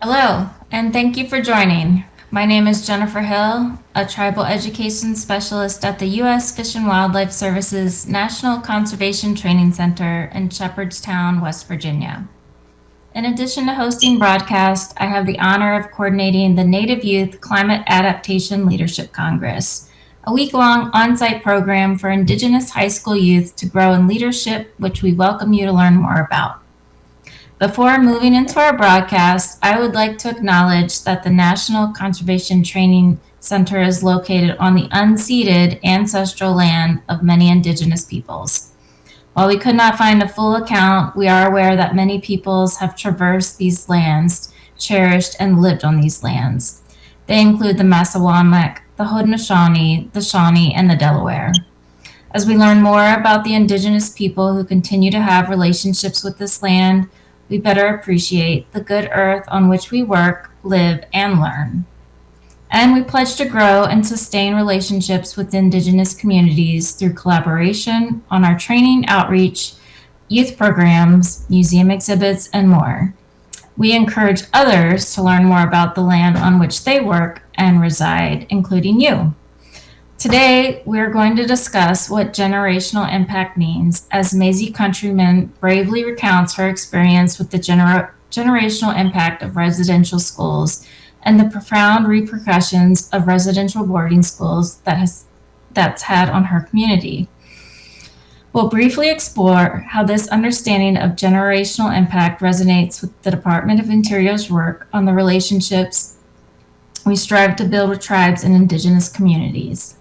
Hello, and thank you for joining. My name is Jennifer Hill, a tribal education specialist at the U.S. Fish and Wildlife Service's National Conservation Training Center in Shepherdstown, West Virginia. In addition to hosting broadcasts, I have the honor of coordinating the Native Youth Climate Adaptation Leadership Congress, a week-long on-site program for Indigenous high school youth to grow in leadership, which we welcome you to learn more about. Before moving into our broadcast, I would like to acknowledge that the National Conservation Training Center is located on the unceded ancestral land of many Indigenous peoples. While we could not find a full account, we are aware that many peoples have traversed these lands, cherished, and lived on these lands. They include the Massawamec, the Haudenosaunee, the Shawnee, and the Delaware. As we learn more about the Indigenous people who continue to have relationships with this land, we better appreciate the good earth on which we work, live, and learn. And we pledge to grow and sustain relationships with Indigenous communities through collaboration on our training, outreach, youth programs, museum exhibits, and more. We encourage others to learn more about the land on which they work and reside, including you. Today, we're going to discuss what generational impact means as Mazie Countryman bravely recounts her experience with the generational impact of residential schools and the profound repercussions of residential boarding schools that's had on her community. We'll briefly explore how this understanding of generational impact resonates with the Department of Interior's work on the relationships we strive to build with tribes and Indigenous communities.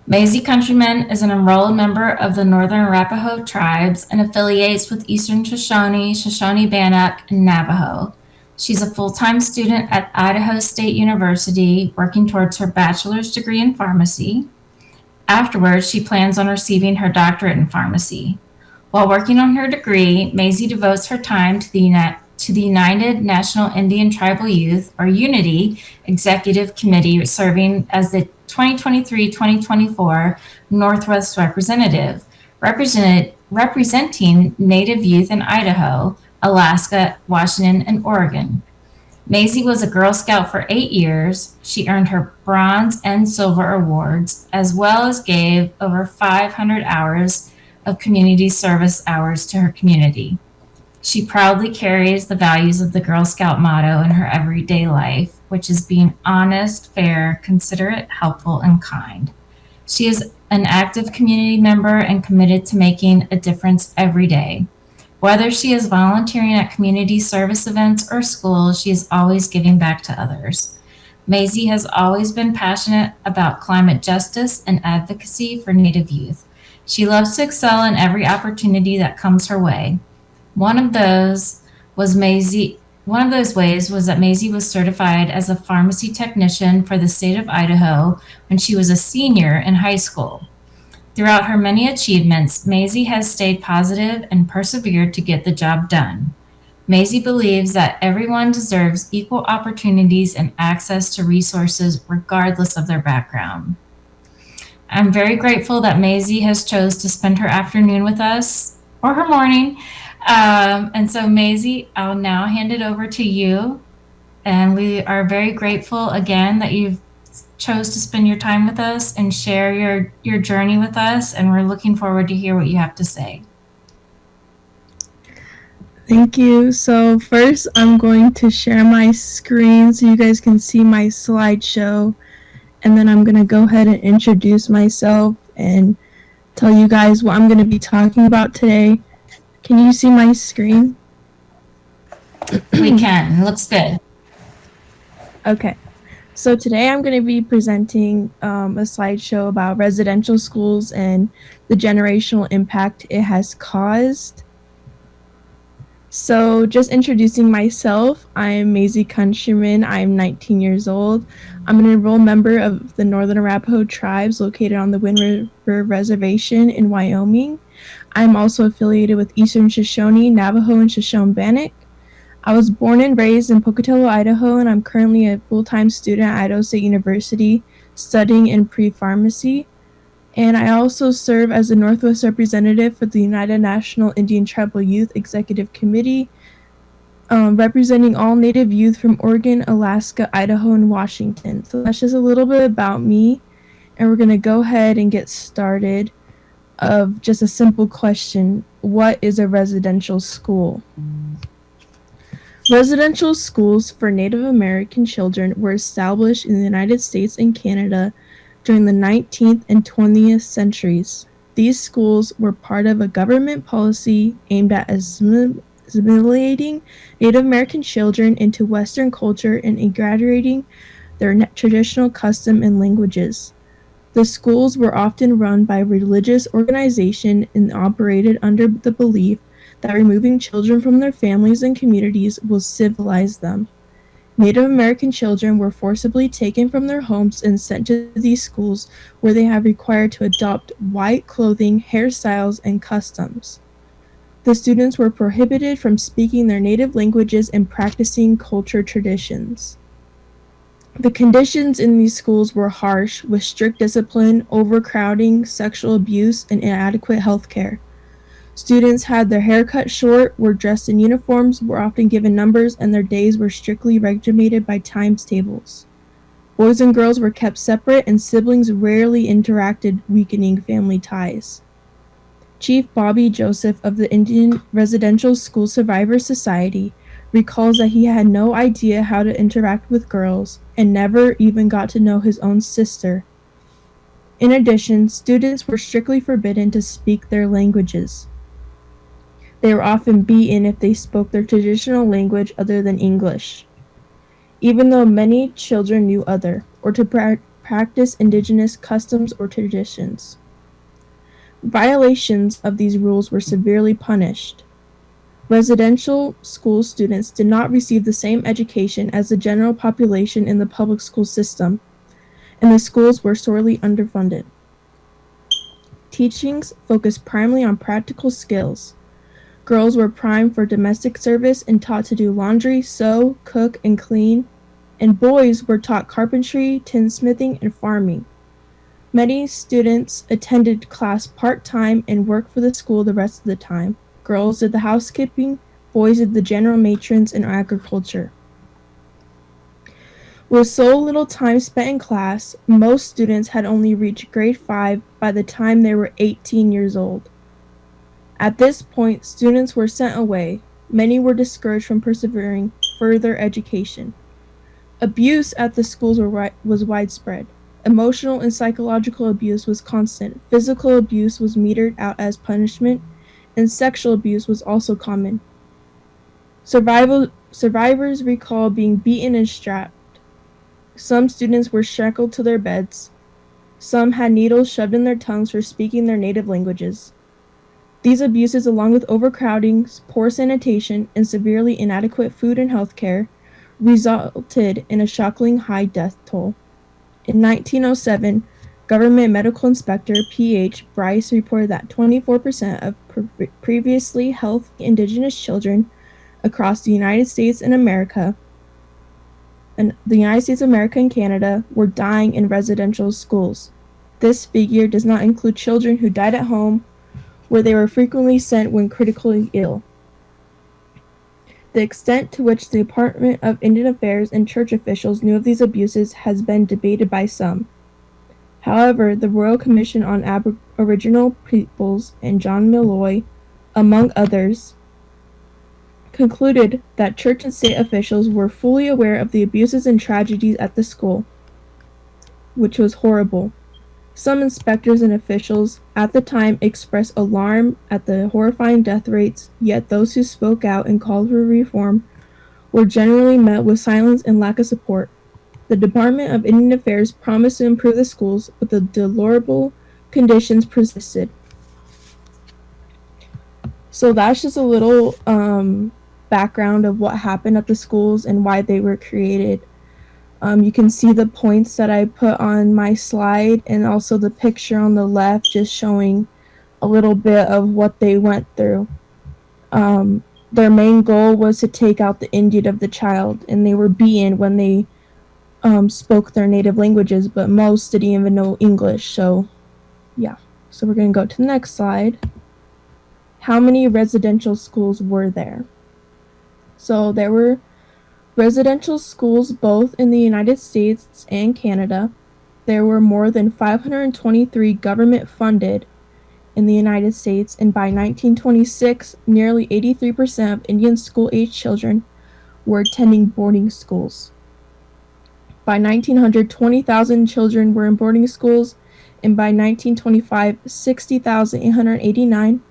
Mazie Countryman is an enrolled member of the Northern Arapaho tribes and affiliates with Eastern Shoshone, Shoshone-Bannock, and Navajo. She's a full-time student at Idaho State University, working towards her bachelor's degree in pharmacy. Afterwards, she plans on receiving her doctorate in pharmacy. While working on her degree, Mazie devotes her time to the United National Indian Tribal Youth, or UNITY, Executive Committee, serving as the 2023-2024 Northwest Representative, representing Native youth in Idaho, Alaska, Washington, and Oregon. Mazie was a Girl Scout for 8 years. She earned her bronze and silver awards, as well as gave over 500 hours of community service hours to her community. She proudly carries the values of the Girl Scout motto in her everyday life, which is being honest, fair, considerate, helpful, and kind. She is an active community member and committed to making a difference every day. Whether she is volunteering at community service events or schools, she is always giving back to others. Mazie has always been passionate about climate justice and advocacy for Native youth. She loves to excel in every opportunity that comes her way. One of those ways was that Mazie was certified as a pharmacy technician for the state of Idaho when she was a senior in high school. Throughout her many achievements, Mazie has stayed positive and persevered to get the job done. Mazie believes that everyone deserves equal opportunities and access to resources regardless of their background. I'm very grateful that Mazie has chose to spend her afternoon with us, or her morning. And so, Mazie, I'll now hand it over to you. And we are very grateful again that you've chose to spend your time with us and share your journey with us. And we're looking forward to hear what you have to say. Thank you. So first, I'm going to share my screen so you guys can see my slideshow. And then I'm going to go ahead and introduce myself and tell you guys what I'm going to be talking about today. Can you see my screen? We can. It looks good. Okay. So today I'm going to be presenting a slideshow about residential schools and the generational impact it has caused. So just introducing myself, I'm Mazie Countryman. I'm 19 years old. I'm an enrolled member of the Northern Arapaho tribes located on the Wind River Reservation in Wyoming. I'm also affiliated with Eastern Shoshone, Navajo, and Shoshone-Bannock. I was born and raised in Pocatello, Idaho, and I'm currently a full-time student at Idaho State University studying in pre-pharmacy. And I also serve as the Northwest representative for the United National Indian Tribal Youth Executive Committee. representing all Native youth from Oregon, Alaska, Idaho, and Washington. So that's just a little bit about me, and we're going to go ahead and get started of just a simple question. What is a residential school? Residential schools for Native American children were established in the United States and Canada during the 19th and 20th centuries. These schools were part of a government policy aimed at assimilating Native American children into Western culture and integrating their traditional custom and languages. The schools were often run by a religious organization and operated under the belief that removing children from their families and communities will civilize them. Native American children were forcibly taken from their homes and sent to these schools where they have required to adopt white clothing, hairstyles, and customs. The students were prohibited from speaking their native languages and practicing culture traditions. The conditions in these schools were harsh, with strict discipline, overcrowding, sexual abuse, and inadequate health care. Students had their hair cut short, were dressed in uniforms, were often given numbers, and their days were strictly regimented by times tables. Boys and girls were kept separate, and siblings rarely interacted, weakening family ties. Chief Bobby Joseph of the Indian Residential School Survivors Society recalls that he had no idea how to interact with girls and never even got to know his own sister. In addition, students were strictly forbidden to speak their languages. They were often beaten if they spoke their traditional language other than English, even though many children knew other, or to practice Indigenous customs or traditions. Violations of these rules were severely punished. Residential school students did not receive the same education as the general population in the public school system, and the schools were sorely underfunded. Teachings focused primarily on practical skills. Girls were primed for domestic service and taught to do laundry, sew, cook, and clean, and boys were taught carpentry, tinsmithing, and farming. Many students attended class part-time and worked for the school the rest of the time. Girls did the housekeeping, boys did the general matrons and agriculture. With so little time spent in class, most students had only reached grade 5 by the time they were 18 years old. At this point, students were sent away. Many were discouraged from persevering further education. Abuse at the schools was widespread. Emotional and psychological abuse was constant. Physical abuse was metered out as punishment, and sexual abuse was also common. Survivors recall being beaten and strapped. Some students were shackled to their beds. Some had needles shoved in their tongues for speaking their native languages. These abuses, along with overcrowding, poor sanitation, and severely inadequate food and health care, resulted in a shockingly high death toll. In 1907, Government Medical Inspector P.H. Bryce reported that 24% of previously healthy Indigenous children across the United States and Canada were dying in residential schools. This figure does not include children who died at home, where they were frequently sent when critically ill. The extent to which the Department of Indian Affairs and church officials knew of these abuses has been debated by some. However, the Royal Commission on Aboriginal Peoples and John Malloy, among others, concluded that church and state officials were fully aware of the abuses and tragedies at the school, which was horrible. Some inspectors and officials at the time expressed alarm at the horrifying death rates, yet those who spoke out and called for reform were generally met with silence and lack of support. The Department of Indian Affairs promised to improve the schools, but the deplorable conditions persisted. So that's just a little background of what happened at the schools and why they were created. You can see the points that I put on my slide and also the picture on the left just showing a little bit of what they went through. Their main goal was to take out the Indian of the child, and they were beaten when they spoke their native languages, but most didn't even know English. So yeah, so we're going to go to the next slide. How many residential schools were there? So there were residential schools both in the United States and Canada. There were more than 523 government funded in the United States, and by 1926, nearly 83% of Indian school age children were attending boarding schools. By 1900, 20,000 children were in boarding schools, and by 1925, 60,889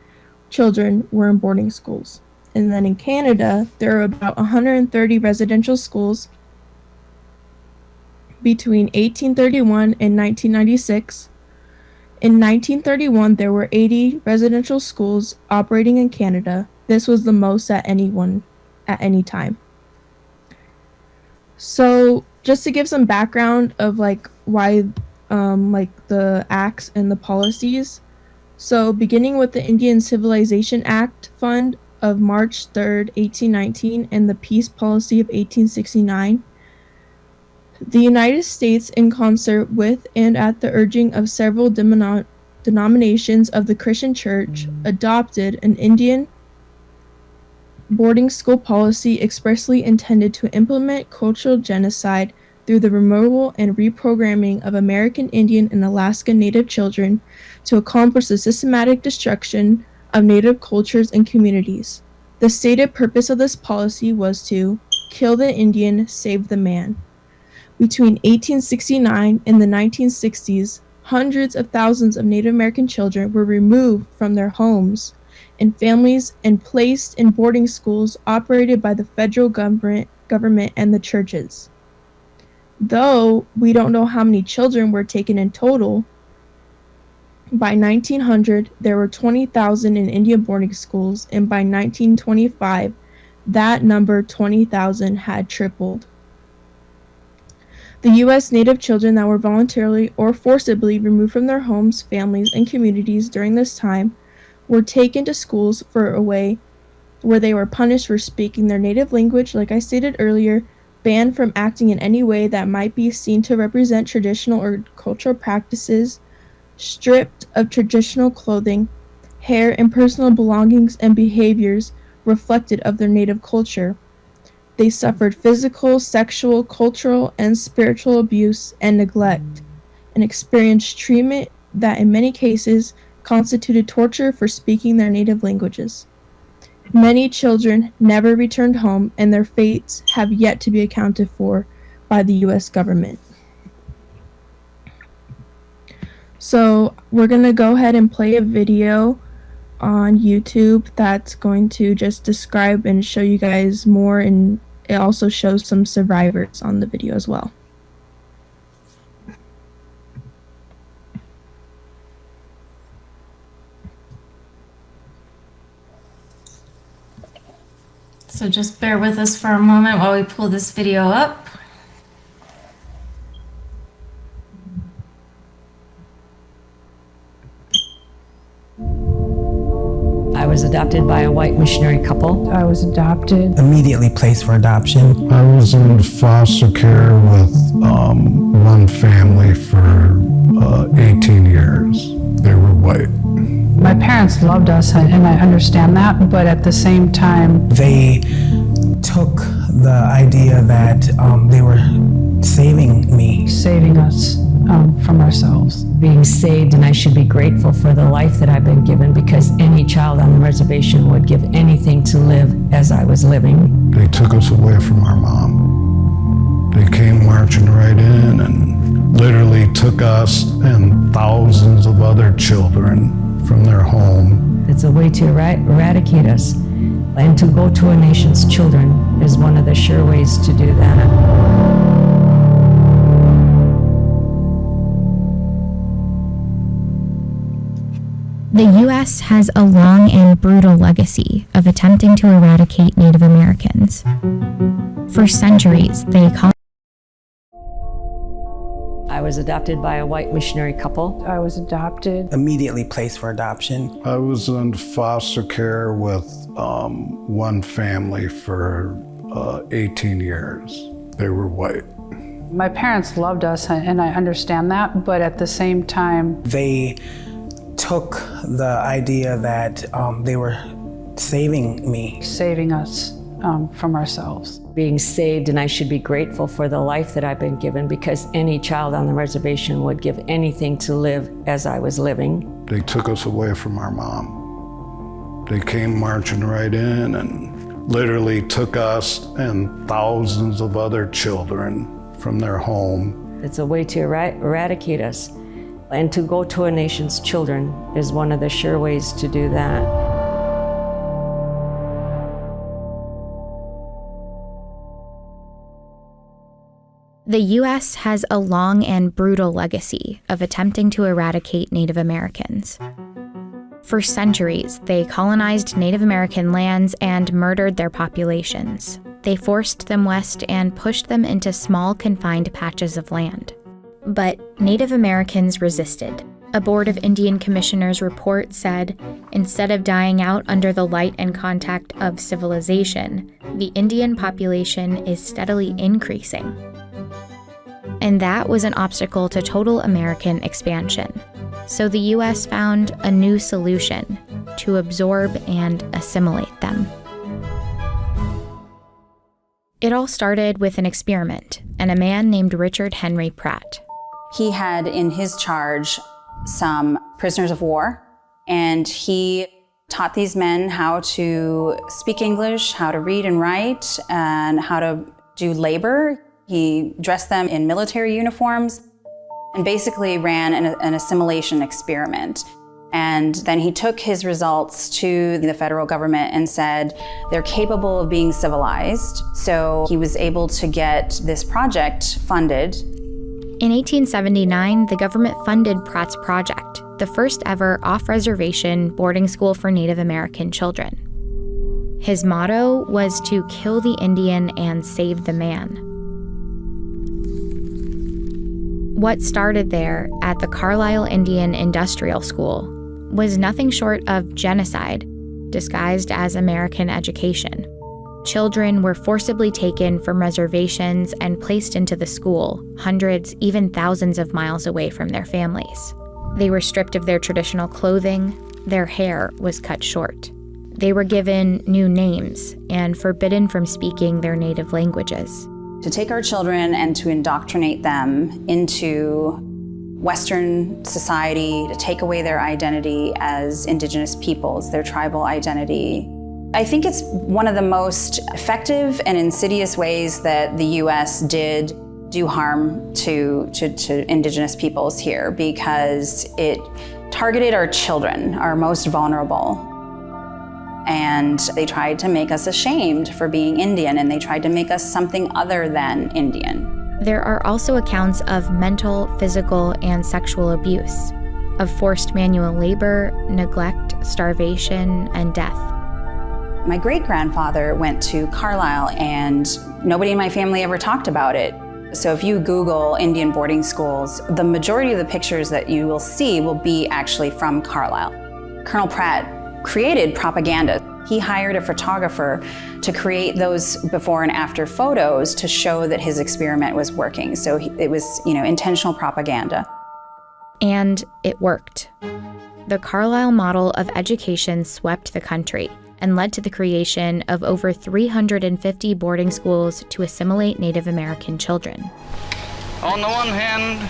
children were in boarding schools. And then in Canada, there are about 130 residential schools between 1831 and 1996. In 1931, there were 80 residential schools operating in Canada. This was the most at any time. So, just to give some background of why the acts and the policies. So, beginning with the Indian Civilization Act Fund of March 3rd, 1819, and the Peace Policy of 1869, the United States, in concert with and at the urging of several denominations of the Christian Church, adopted an Indian boarding school policy expressly intended to implement cultural genocide through the removal and reprogramming of American Indian and Alaska Native children to accomplish the systematic destruction of Native cultures and communities. The stated purpose of this policy was to kill the Indian, save the man. Between 1869 and the 1960s, hundreds of thousands of Native American children were removed from their homes and families and placed in boarding schools operated by the federal government and the churches. Though we don't know how many children were taken in total, by 1900 there were 20,000 in Indian boarding schools, and by 1925 that number 20,000 had tripled. The U.S. Native children that were voluntarily or forcibly removed from their homes, families, and communities during this time were taken to schools for a way where they were punished for speaking their native language, like I stated earlier, banned from acting in any way that might be seen to represent traditional or cultural practices, stripped of traditional clothing, hair, and personal belongings and behaviors reflected of their native culture. They suffered physical, sexual, cultural, and spiritual abuse and neglect, and experienced treatment that in many cases constituted torture for speaking their native languages. Many children never returned home, and their fates have yet to be accounted for by the U.S. government. So we're going to go ahead and play a video on YouTube that's going to just describe and show you guys more, and it also shows some survivors on the video as well. So just bear with us for a moment while we pull this video up. I was adopted by a white missionary couple. I was adopted. Immediately placed for adoption. I was in foster care with one family for 18 years. They were white. My parents loved us, and I understand that, but at the same time, They took the idea that they were saving me. saving us from ourselves. Being saved, and I should be grateful for the life that I've been given, because any child on the reservation would give anything to live as I was living. They took us away from our mom. They came marching right in and literally took us and thousands of other children from their home. It's a way to eradicate us, and to go to a nation's children is one of the sure ways to do that. The U.S. has a long and brutal legacy of attempting to eradicate Native Americans. For centuries, they I was adopted by a white missionary couple. I was adopted. Immediately placed for adoption. I was in foster care with one family for 18 years. They were white. My parents loved us, and I understand that, but at the same time, They took the idea that they were saving me. saving us from ourselves. Being saved, and I should be grateful for the life that I've been given, because any child on the reservation would give anything to live as I was living. They took us away from our mom. They came marching right in and literally took us and thousands of other children from their home. It's a way to eradicate us. And to go to a nation's children is one of the sure ways to do that. The U.S. has a long and brutal legacy of attempting to eradicate Native Americans. For centuries, they colonized Native American lands and murdered their populations. They forced them west and pushed them into small, confined patches of land. But Native Americans resisted. A Board of Indian Commissioners report said, instead of dying out under the light and contact of civilization, the Indian population is steadily increasing. And that was an obstacle to total American expansion. So the U.S. found a new solution: to absorb and assimilate them. It all started with an experiment and a man named Richard Henry Pratt. He had in his charge some prisoners of war, and he taught these men how to speak English, how to read and write, and how to do labor. He dressed them in military uniforms and basically ran an assimilation experiment. And then he took his results to the federal government and said, they're capable of being civilized. So he was able to get this project funded. In 1879, the government funded Pratt's project, the first ever off-reservation boarding school for Native American children. His motto was to kill the Indian and save the man. What started there at the Carlisle Indian Industrial School was nothing short of genocide, disguised as American education. Children were forcibly taken from reservations and placed into the school, hundreds, even thousands of miles away from their families. They were stripped of their traditional clothing, their hair was cut short. They were given new names and forbidden from speaking their native languages. To take our children and to indoctrinate them into Western society, to take away their identity as Indigenous peoples, their tribal identity. I think it's one of the most effective and insidious ways that the U.S. did do harm to Indigenous peoples here, because it targeted our children, our most vulnerable. And they tried to make us ashamed for being Indian, and they tried to make us something other than Indian. There are also accounts of mental, physical, and sexual abuse, of forced manual labor, neglect, starvation, and death. My great-grandfather went to Carlisle, and nobody in my family ever talked about it. So if you Google Indian boarding schools, the majority of the pictures that you will see will be actually from Carlisle. Colonel Pratt created propaganda. He hired a photographer to create those before and after photos to show that his experiment was working. So it was, intentional propaganda. And it worked. The Carlisle model of education swept the country and led to the creation of over 350 boarding schools to assimilate Native American children. On the one hand,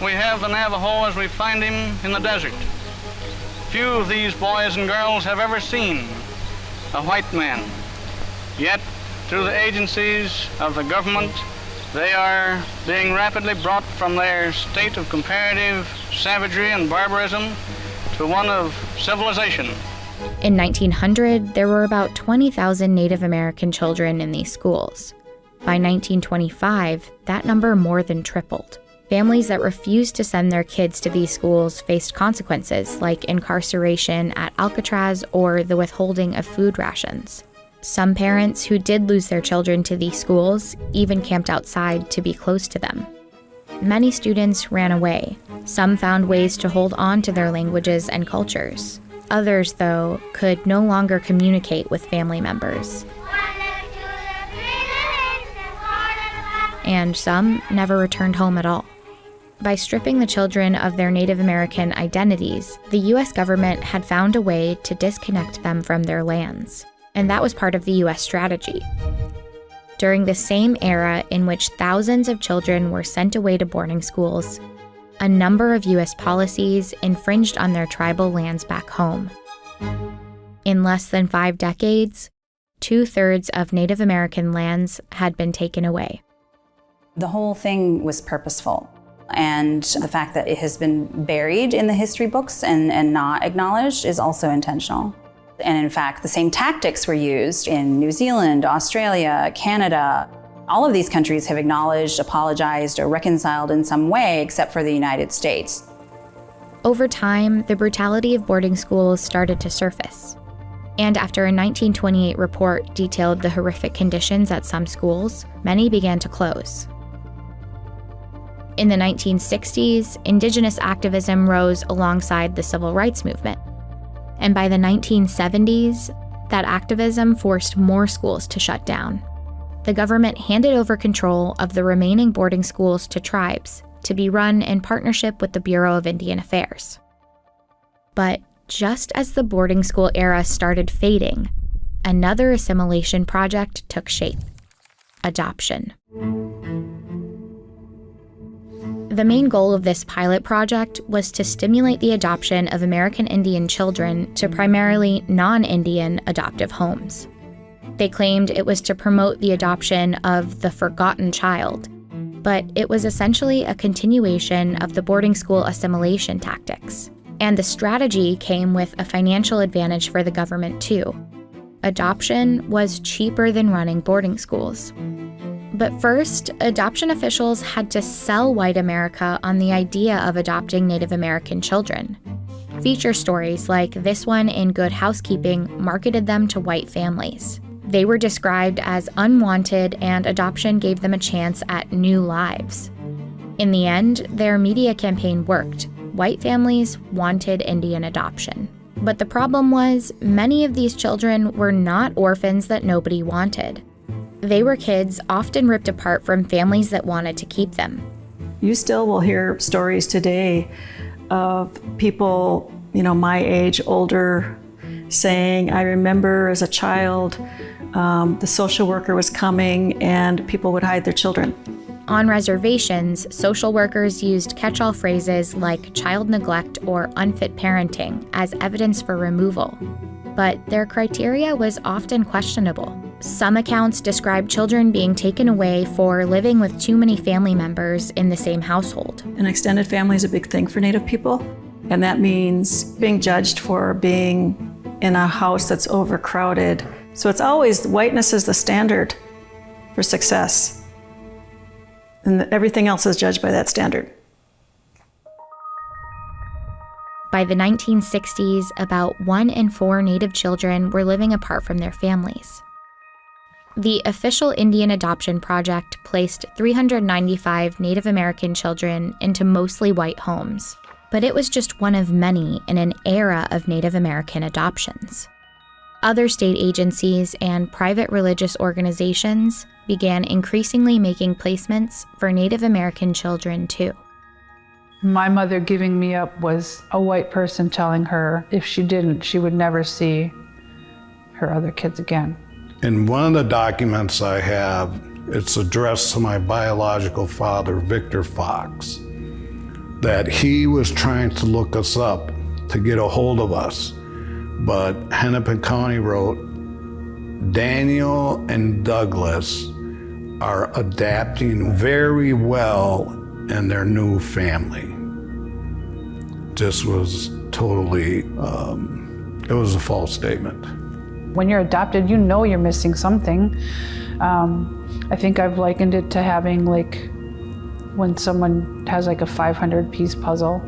we have the Navajo as we find him in the desert. Few of these boys and girls have ever seen a white man. Yet, through the agencies of the government, they are being rapidly brought from their state of comparative savagery and barbarism to one of civilization. In 1900, there were about 20,000 Native American children in these schools. By 1925, that number more than tripled. Families that refused to send their kids to these schools faced consequences like incarceration at Alcatraz or the withholding of food rations. Some parents who did lose their children to these schools even camped outside to be close to them. Many students ran away. Some found ways to hold on to their languages and cultures. Others, though, could no longer communicate with family members. And some never returned home at all. By stripping the children of their Native American identities, the U.S. government had found a way to disconnect them from their lands. and that was part of the U.S. strategy. During the same era in which thousands of children were sent away to boarding schools, a number of U.S. policies infringed on their tribal lands back home. In less than 5 decades, 2/3 of Native American lands had been taken away. The whole thing was purposeful. And the fact that it has been buried in the history books and not acknowledged is also intentional. And in fact, the same tactics were used in New Zealand, Australia, Canada. All of these countries have acknowledged, apologized, or reconciled in some way, except for the United States. Over time, the brutality of boarding schools started to surface. And after a 1928 report detailed the horrific conditions at some schools, many began to close. In the 1960s, Indigenous activism rose alongside the civil rights movement. And by the 1970s, that activism forced more schools to shut down. The government handed over control of the remaining boarding schools to tribes to be run in partnership with the Bureau of Indian Affairs. But just as the boarding school era started fading, another assimilation project took shape: adoption. The main goal of this pilot project was to stimulate the adoption of American Indian children to primarily non-Indian adoptive homes. They claimed it was to promote the adoption of the forgotten child, but it was essentially a continuation of the boarding school assimilation tactics. And the strategy came with a financial advantage for the government too. Adoption was cheaper than running boarding schools. But first, adoption officials had to sell white America on the idea of adopting Native American children. Feature stories like this one in Good Housekeeping marketed them to white families. They were described as unwanted, and adoption gave them a chance at new lives. In the end, their media campaign worked. White families wanted Indian adoption. But the problem was, many of these children were not orphans that nobody wanted. They were kids often ripped apart from families that wanted to keep them. You still will hear stories today of people, my age, older, saying, I remember as a child, the social worker was coming and people would hide their children. On reservations, social workers used catch-all phrases like child neglect or unfit parenting as evidence for removal. But their criteria was often questionable. Some accounts describe children being taken away for living with too many family members in the same household. An extended family is a big thing for Native people, and that means being judged for being in a house that's overcrowded. So it's always whiteness is the standard for success, and everything else is judged by that standard. By the 1960s, about 1 in 4 Native children were living apart from their families. The official Indian Adoption Project placed 395 Native American children into mostly white homes, but it was just one of many in an era of Native American adoptions. Other state agencies and private religious organizations began increasingly making placements for Native American children too. My mother giving me up was a white person telling her if she didn't, she would never see her other kids again. In one of the documents I have, it's addressed to my biological father, Victor Fox, that he was trying to look us up to get a hold of us. But Hennepin County wrote, Daniel and Douglas are adapting very well in their new family. This was totally, it was a false statement. When you're adopted, you know you're missing something. I think I've likened it to having when someone has a 500-piece puzzle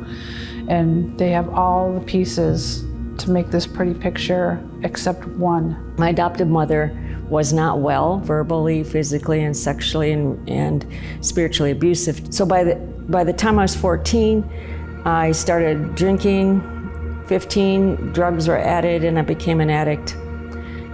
and they have all the pieces to make this pretty picture except one. My adoptive mother was not well, verbally, physically, and sexually, and spiritually abusive. So by the time I was 14, I started drinking. 15, drugs were added, and I became an addict.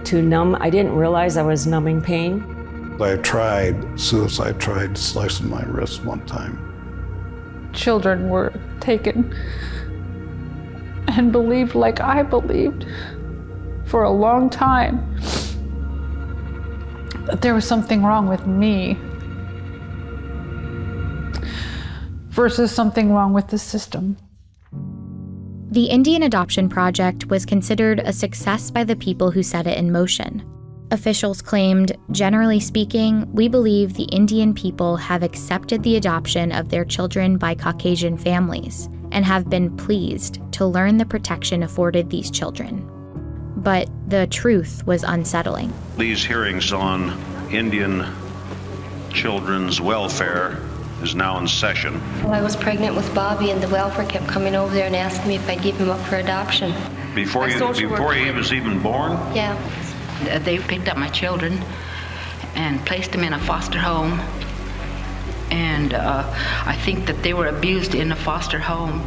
To numb, I didn't realize I was numbing pain. I tried suicide, tried slicing my wrist one time. Children were taken and believed like I believed for a long time. that there was something wrong with me versus something wrong with the system. The Indian Adoption Project was considered a success by the people who set it in motion. Officials claimed, generally speaking, we believe the Indian people have accepted the adoption of their children by Caucasian families and have been pleased to learn the protection afforded these children. But the truth was unsettling. These hearings on Indian children's welfare is now in session. Well, I was pregnant with Bobby, and the welfare kept coming over there and asking me if I'd give him up for adoption. Before he was even born? Yeah. They picked up my children and placed them in a foster home. And I think that they were abused in a foster home.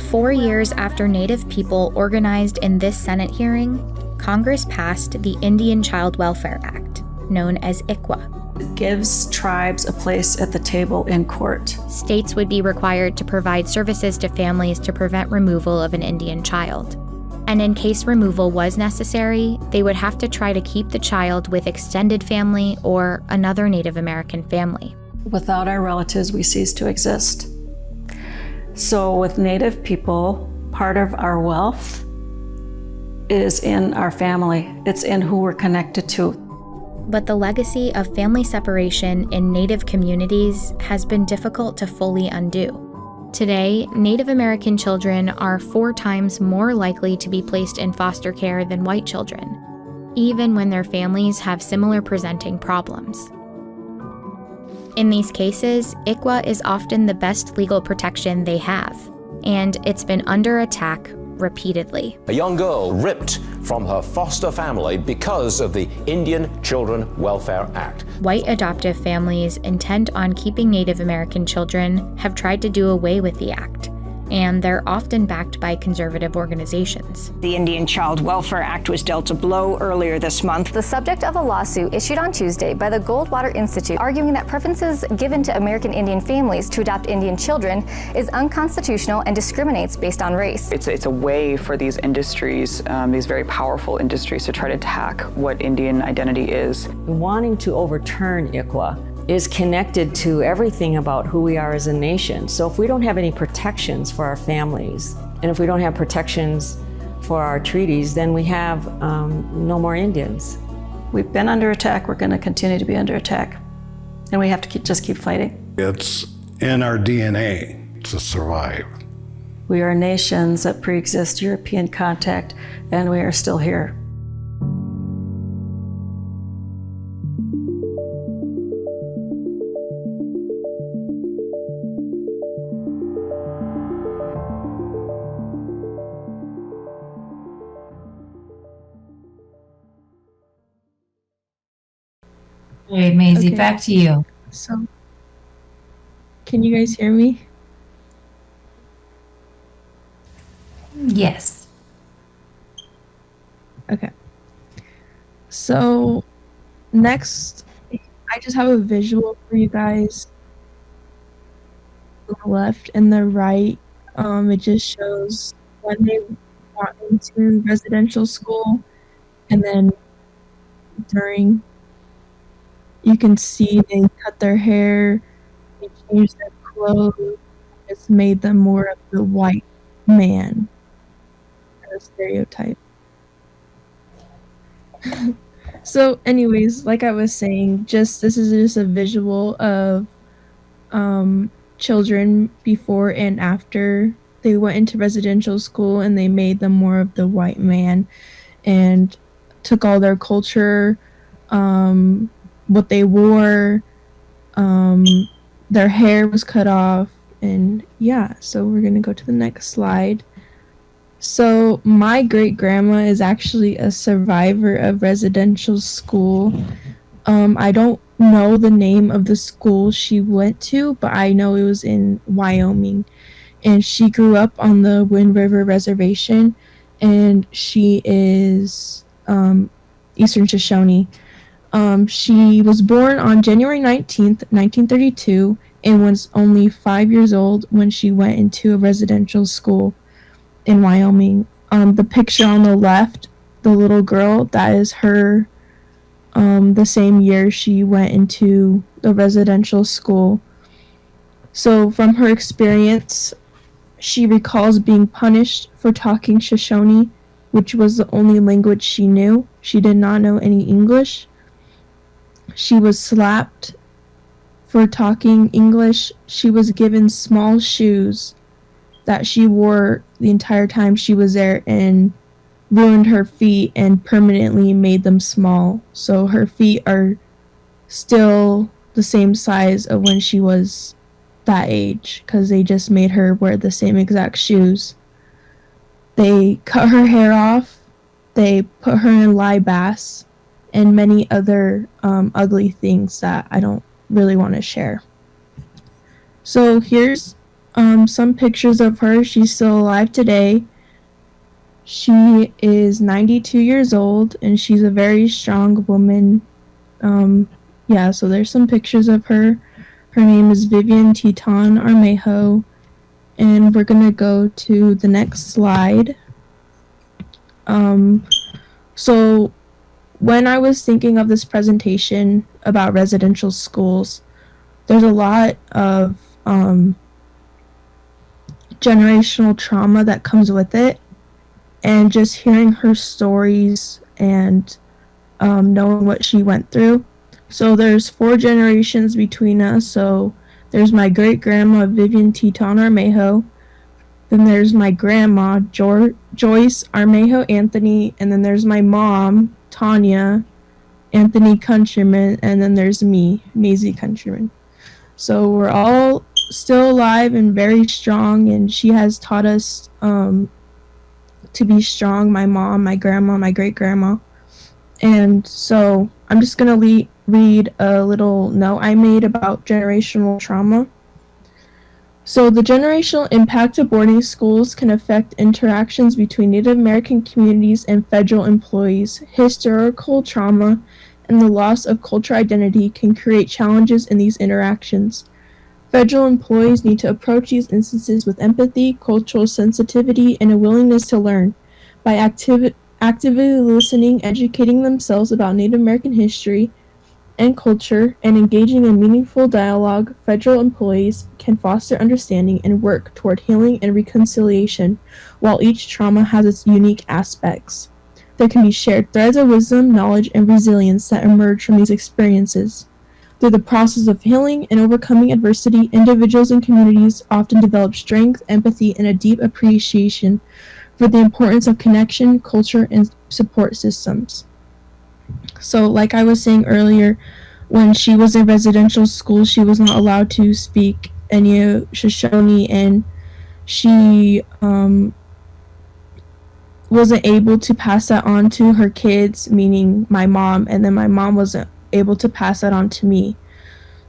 4 years after Native people organized in this Senate hearing, Congress passed the Indian Child Welfare Act, known as ICWA. It gives tribes a place at the table in court. States would be required to provide services to families to prevent removal of an Indian child. And in case removal was necessary, they would have to try to keep the child with extended family or another Native American family. Without our relatives, we cease to exist. So with Native people, part of our wealth is in our family. It's in who we're connected to. But the legacy of family separation in Native communities has been difficult to fully undo. Today, Native American children are 4 times more likely to be placed in foster care than white children, even when their families have similar presenting problems. In these cases, ICWA is often the best legal protection they have, and it's been under attack repeatedly. A young girl ripped from her foster family because of the Indian Children Welfare Act. White adoptive families intent on keeping Native American children have tried to do away with the act, and they're often backed by conservative organizations. The Indian Child Welfare Act was dealt a blow earlier this month. The subject of a lawsuit issued on Tuesday by the Goldwater Institute, arguing that preferences given to American Indian families to adopt Indian children is unconstitutional and discriminates based on race. It's a way for these industries, these very powerful industries, to try to attack what Indian identity is. Wanting to overturn ICWA is connected to everything about who we are as a nation. So if we don't have any protections for our families, and if we don't have protections for our treaties, then we have no more Indians. We've been under attack, we're going to continue to be under attack, and we have to just keep fighting. It's in our DNA to survive. We are nations that pre-exist European contact, and we are still here. All right, Mazie, Okay. back to you. So, can you guys hear me? Yes. Okay. So, next, I just have a visual for you guys. On the left and the right, it just shows when they got into residential school, and then during. You can see they cut their hair, they changed their clothes, just made them more of the white man, a stereotype. So anyways, like I was saying, this is just a visual of children before and after they went into residential school, and they made them more of the white man and took all their culture, what they wore, their hair was cut off, and yeah, so we're gonna go to the next slide. So my great grandma is actually a survivor of residential school. I don't know the name of the school she went to, but I know it was in Wyoming, and she grew up on the Wind River Reservation, and she is Eastern Shoshone. She was born on January 19th, 1932, and was only 5 years old when she went into a residential school in Wyoming. The picture on the left, the little girl, that is her the same year she went into the residential school. So from her experience, she recalls being punished for talking Shoshone, which was the only language she knew. She did not know any English. She was slapped for talking English. She was given small shoes that she wore the entire time she was there and ruined her feet and permanently made them small. So her feet are still the same size of when she was that age because they just made her wear the same exact shoes. They cut her hair off, they put her in lye baths, and many other ugly things that I don't really want to share. So here's some pictures of her. She's still alive today. She is 92 years old, and she's a very strong woman. Yeah, so there's some pictures of her. Her name is Vivian Teton Armejo, and we're going to go to the next slide. So when I was thinking of this presentation about residential schools, there's a lot of generational trauma that comes with it, and just hearing her stories and knowing what she went through. So there's 4 generations between us. So there's my great-grandma Vivian Teton Armejo, then there's my grandma Joyce Armejo Anthony, and then there's my mom Tanya Anthony Countryman, and then there's me, Mazie Countryman. So we're all still alive and very strong, and she has taught us to be strong, my mom, my grandma, my great-grandma. And so I'm just going to read a little note I made about generational trauma. So the generational impact of boarding schools can affect interactions between Native American communities and federal employees. Historical trauma and the loss of cultural identity can create challenges in these interactions. Federal employees need to approach these instances with empathy, cultural sensitivity, and a willingness to learn. By actively listening, educating themselves about Native American history and culture, and engaging in meaningful dialogue, federal employees can foster understanding and work toward healing and reconciliation, while each trauma has its unique aspects. There can be shared threads of wisdom, knowledge, and resilience that emerge from these experiences. Through the process of healing and overcoming adversity, individuals and communities often develop strength, empathy, and a deep appreciation for the importance of connection, culture, and support systems. So, like I was saying earlier, when she was in residential school, she was not allowed to speak any Shoshone, and she wasn't able to pass that on to her kids, meaning my mom, and then my mom wasn't able to pass that on to me.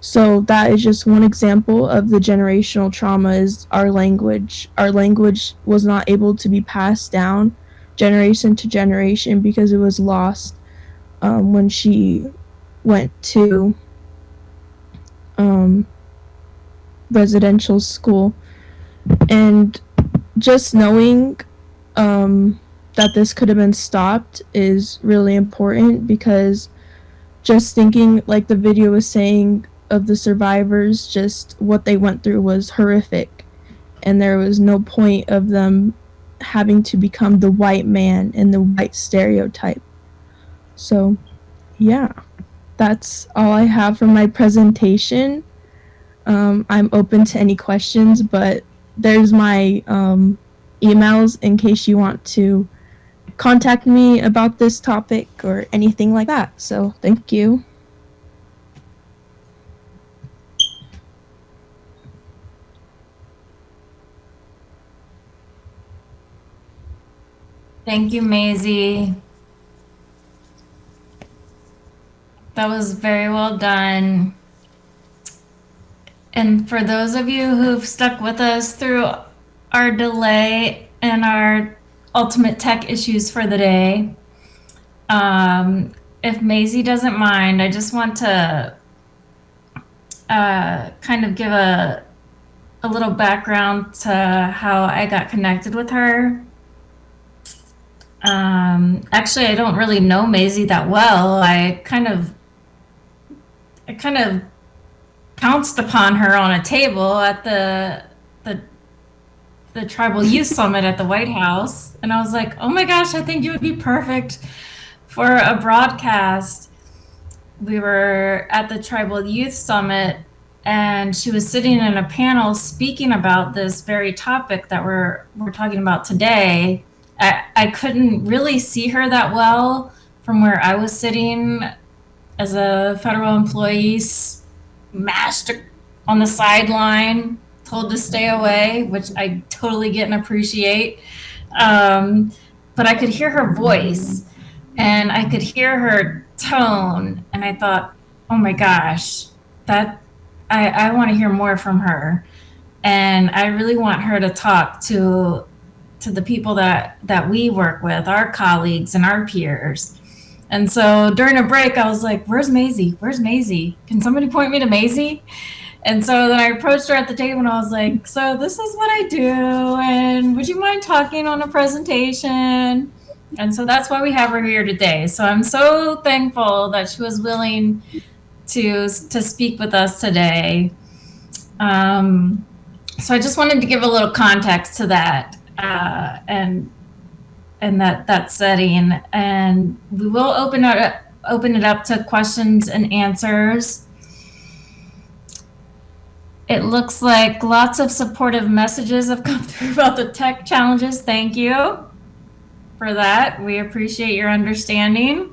So that is just one example of the generational trauma is our language. Our language was not able to be passed down generation to generation because it was lost when she went to residential school. And just knowing that this could have been stopped is really important, because just thinking, like the video was saying, of the survivors, just what they went through was horrific, and there was no point of them having to become the white man and the white stereotype. So yeah, that's all I have for my presentation. I'm open to any questions, but there's my emails in case you want to contact me about this topic or anything like that. So thank you. Thank you, Mazie. That was very well done. And for those of you who've stuck with us through our delay and our ultimate tech issues for the day, if Mazie doesn't mind, I just want to kind of give a little background to how I got connected with her. Actually, I don't really know Mazie that well. I kind of pounced upon her on a table at the Tribal Youth Summit at the White House, and I was like, "Oh my gosh, I think you would be perfect for a broadcast." We were at the Tribal Youth Summit, and she was sitting in a panel speaking about this very topic that we're talking about today. I couldn't really see her that well from where I was sitting as a federal employee, mashed on the sideline, told to stay away, which I totally get and appreciate. But I could hear her voice and I could hear her tone, and I thought, oh my gosh, that I want to hear more from her. And I really want her to talk to the people that we work with, our colleagues and our peers. And so during a break, I was like, where's Mazie? Where's Mazie? Can somebody point me to Mazie? And so then I approached her at the table and I was like, so this is what I do, and would you mind talking on a presentation? And so that's why we have her here today. So I'm so thankful that she was willing to speak with us today. So I just wanted to give a little context to that and that setting. And we will open it up to questions and answers. It looks like lots of supportive messages have come through about the tech challenges. Thank you for that. We appreciate your understanding.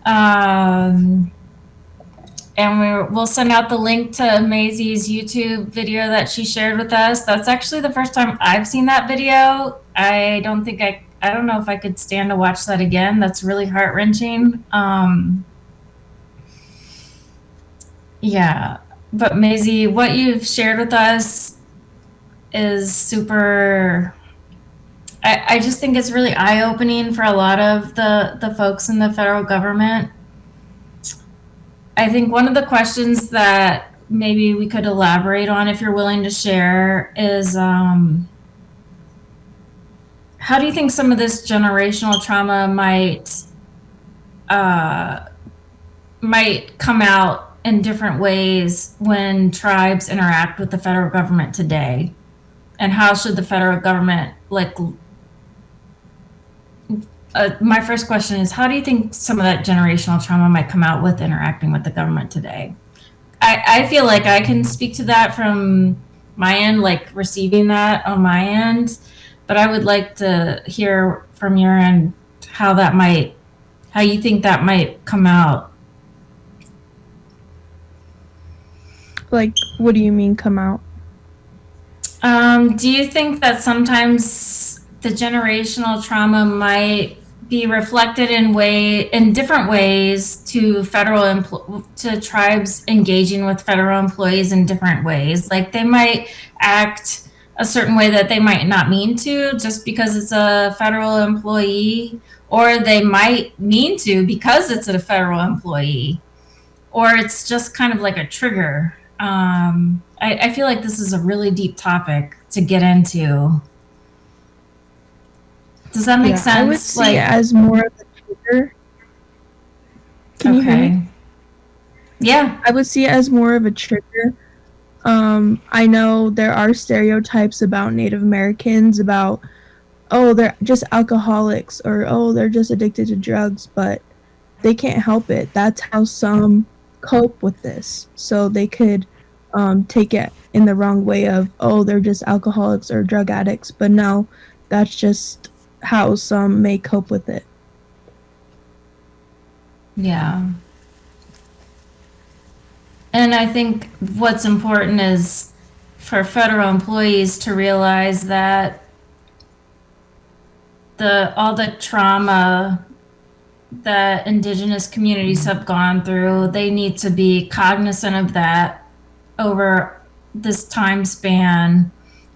And we'll send out the link to Mazie's YouTube video that she shared with us. That's actually the first time I've seen that video. I don't know if I could stand to watch that again. That's really heart-wrenching. Yeah. But Mazie, what you've shared with us is super, I just think it's really eye-opening for a lot of the folks in the federal government. I think one of the questions that maybe we could elaborate on, if you're willing to share, is how do you think some of this generational trauma might come out in different ways when tribes interact with the federal government today? And how should the federal government, my first question is, how do you think some of that generational trauma might come out with interacting with the government today? I feel like I can speak to that from my end, like receiving that on my end, but I would like to hear from your end how you think that might come out. Like, what do you mean come out? Do you think that sometimes the generational trauma might be reflected in different ways to to tribes engaging with federal employees in different ways? Like they might act a certain way that they might not mean to just because it's a federal employee, or they might mean to because it's a federal employee, or it's just kind of like a trigger. I feel like this is a really deep topic to get into. Does that make sense? I would see it as more of a trigger. Can you hear me? Yeah. I would see it as more of a trigger. I know there are stereotypes about Native Americans about, oh, they're just alcoholics, or, oh, they're just addicted to drugs, but they can't help it. That's how some cope with this. So they could take it in the wrong way of, oh, they're just alcoholics or drug addicts. But no, that's just how some may cope with it. Yeah. And I think what's important is for federal employees to realize that all the trauma that Indigenous communities have gone through, they need to be cognizant of that over this time span.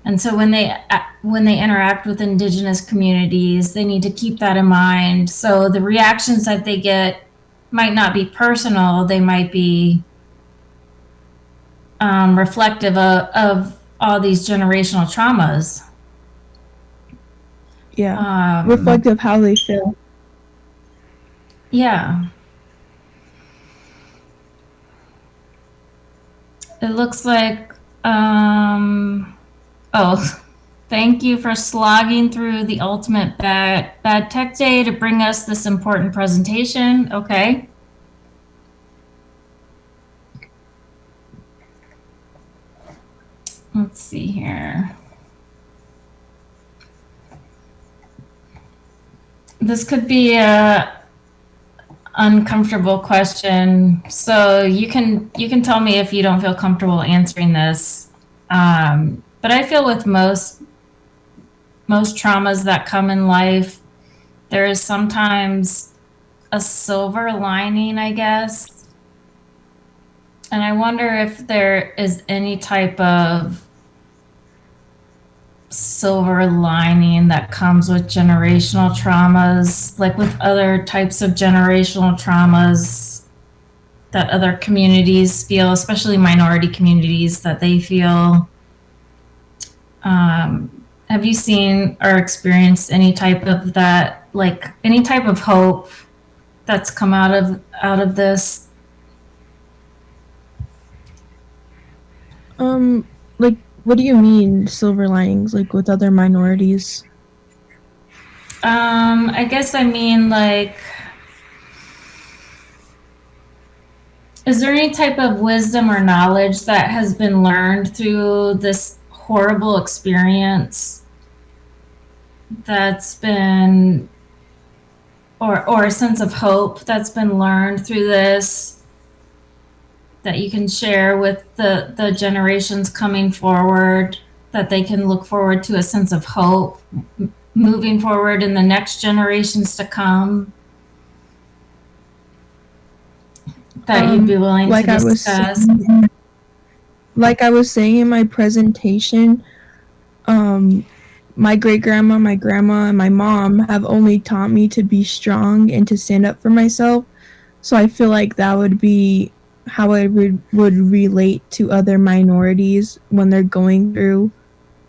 And so when they interact with Indigenous communities, they need to keep that in mind. So the reactions that they get might not be personal, they might be reflective of all these generational traumas. reflective of how they feel. Yeah. It looks like, thank you for slogging through the ultimate bad tech day to bring us this important presentation. Okay. Let's see here. This could be a uncomfortable question, so you can tell me if you don't feel comfortable answering this. But I feel with most traumas that come in life, there is sometimes a silver lining, I guess. And I wonder if there is any type of silver lining that comes with generational traumas, like with other types of generational traumas that other communities feel, especially minority communities, that they feel. Have you seen or experienced any type of that, like any type of hope that's come out of this? Like, what do you mean silver linings, like with other minorities? I guess I mean, like, is there any type of wisdom or knowledge that has been learned through this horrible experience that's been, or a sense of hope that's been learned through this that you can share with the generations coming forward, that they can look forward to a sense of hope moving forward in the next generations to come, that you'd be willing to discuss? Like I was saying in my presentation, my great-grandma, my grandma, and my mom have only taught me to be strong and to stand up for myself. So I feel like that would be how I would relate to other minorities when they're going through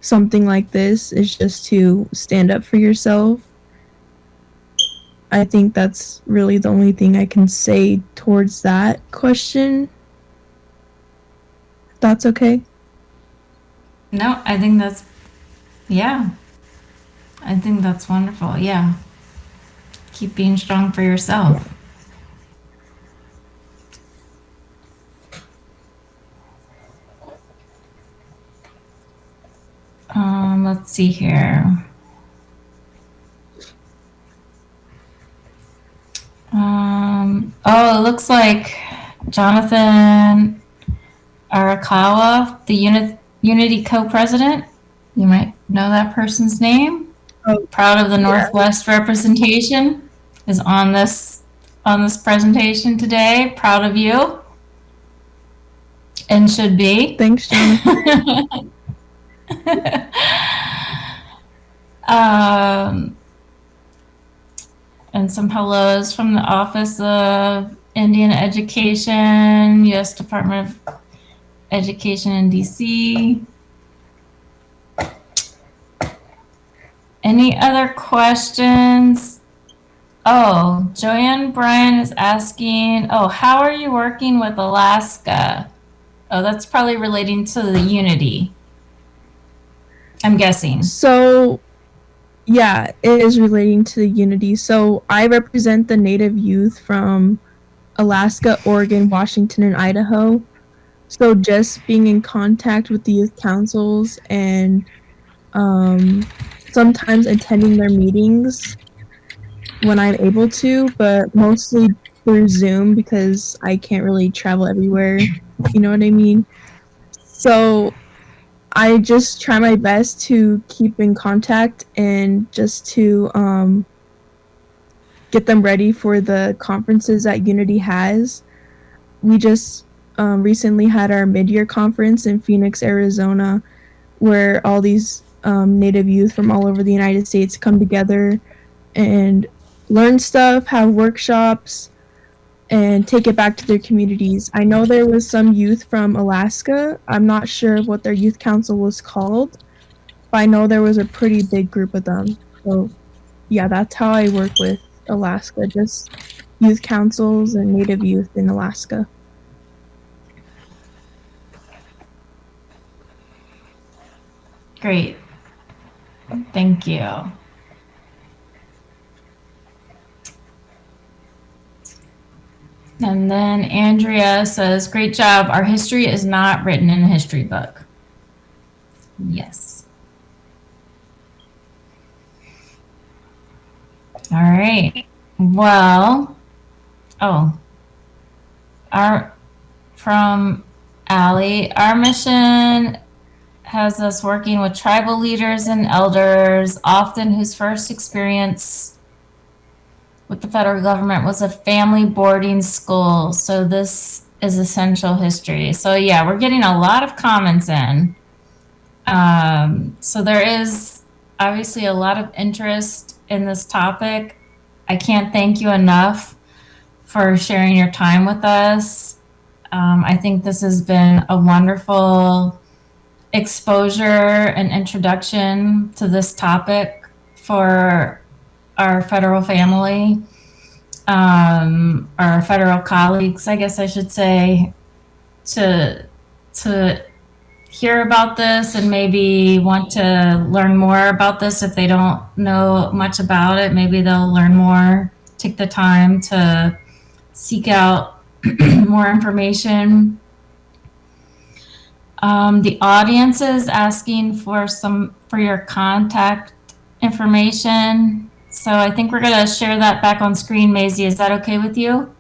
something like this, is just to stand up for yourself. I think that's really the only thing I can say towards that question. If that's okay. No, I think that's, yeah. I think that's wonderful. Yeah. Keep being strong for yourself. Let's see here. It looks like Jonathan Arakawa, the Unity co-president. You might know that person's name. Proud of the Northwest representation, is on this presentation today. Proud of you. And should be. Thanks, Jonathan. And some hellos from the Office of Indian Education, U.S. Department of Education in D.C. Any other questions? Oh, Joanne Bryan is asking, how are you working with Alaska? Oh, that's probably relating to the Unity, I'm guessing. So, yeah, it is relating to the Unity. So I represent the Native youth from Alaska, Oregon, Washington, and Idaho. So just being in contact with the youth councils and sometimes attending their meetings when I'm able to, but mostly through Zoom because I can't really travel everywhere. You know what I mean? So I just try my best to keep in contact and just to get them ready for the conferences that Unity has. We just recently had our mid-year conference in Phoenix, Arizona, where all these Native youth from all over the United States come together and learn stuff, have workshops, and take it back to their communities. I know there was some youth from Alaska. I'm not sure what their youth council was called, but I know there was a pretty big group of them. So yeah, that's how I work with Alaska, just youth councils and Native youth in Alaska. Great. Thank you. And then Andrea says, great job. Our history is not written in a history book. Yes. All right. Well, from Allie, our mission has us working with tribal leaders and elders, often whose first experience with the federal government was a family boarding school. So this is essential history. So yeah, we're getting a lot of comments in. So there is obviously a lot of interest in this topic. I can't thank you enough for sharing your time with us. I think this has been a wonderful exposure and introduction to this topic for our federal family, our federal colleagues, I guess I should say, to hear about this and maybe want to learn more about this. If they don't know much about it, maybe they'll learn more, take the time to seek out more information. The audience is asking for your contact information. So I think we're gonna share that back on screen, Mazie. Is that okay with you?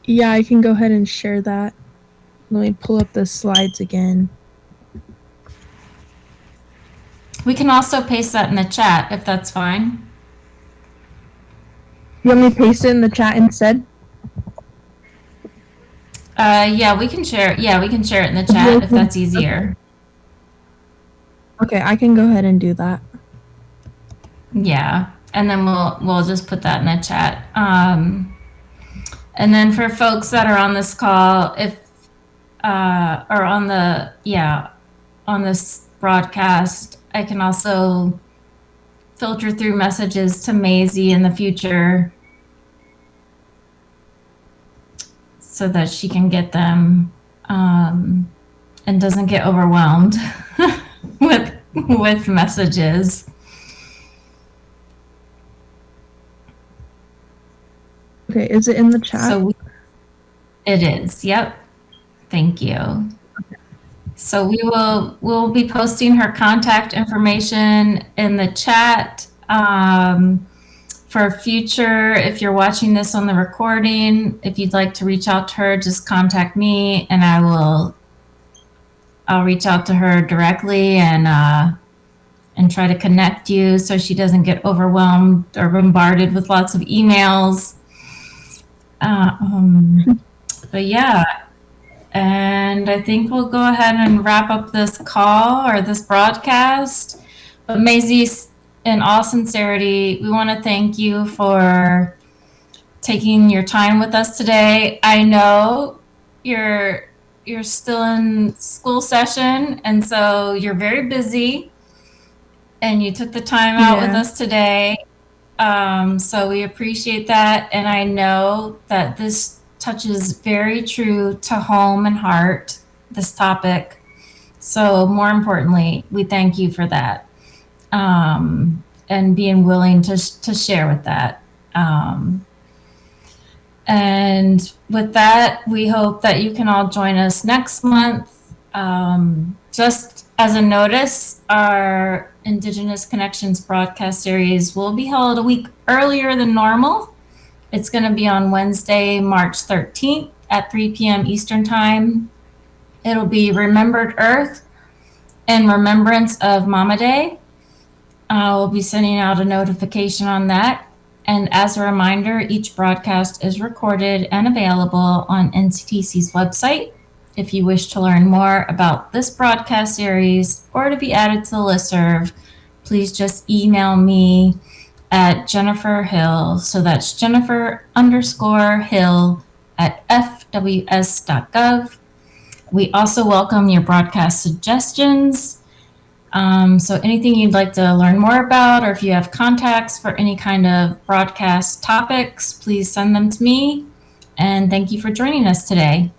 Yeah, I can go ahead and share that. Let me pull up the slides again. We can also paste that in the chat if that's fine. You want me to paste it in the chat instead? Yeah, we can share. Yeah, we can share it in the chat if that's easier. Okay, I can go ahead and do that. Yeah, and then we'll just put that in the chat. And then for folks that are on this call, if or on this broadcast, I can also filter through messages to Mazie in the future so that she can get them and doesn't get overwhelmed with messages. Okay, is it in the chat? So it is. Yep. Thank you. Okay. So we'll be posting her contact information in the chat. For future, if you're watching this on the recording, if you'd like to reach out to her, just contact me and I'll reach out to her directly and try to connect you so she doesn't get overwhelmed or bombarded with lots of emails. But yeah, and I think we'll go ahead and wrap up this call or this broadcast. But Mazie, in all sincerity, we want to thank you for taking your time with us today. I know you're still in school session, and so you're very busy, and you took the time out with us today. So we appreciate that, and I know that this touches very true to home and heart, this topic. So more importantly, we thank you for that. And being willing to share with that. And with that, we hope that you can all join us next month. Just as a notice, our Indigenous Connections broadcast series will be held a week earlier than normal. It's going to be on Wednesday, March 13th at 3 p.m. Eastern Time. It'll be Remembered Earth in remembrance of Mama Day. We'll be sending out a notification on that. And as a reminder, each broadcast is recorded and available on NCTC's website. If you wish to learn more about this broadcast series or to be added to the listserv, please just email me at Jennifer Hill. So that's Jennifer_Hill@fws.gov. We also welcome your broadcast suggestions. So anything you'd like to learn more about, or if you have contacts for any kind of broadcast topics, please send them to me. And thank you for joining us today.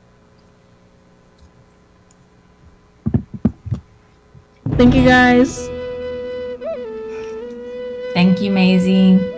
Thank you, guys. Thank you, Mazie.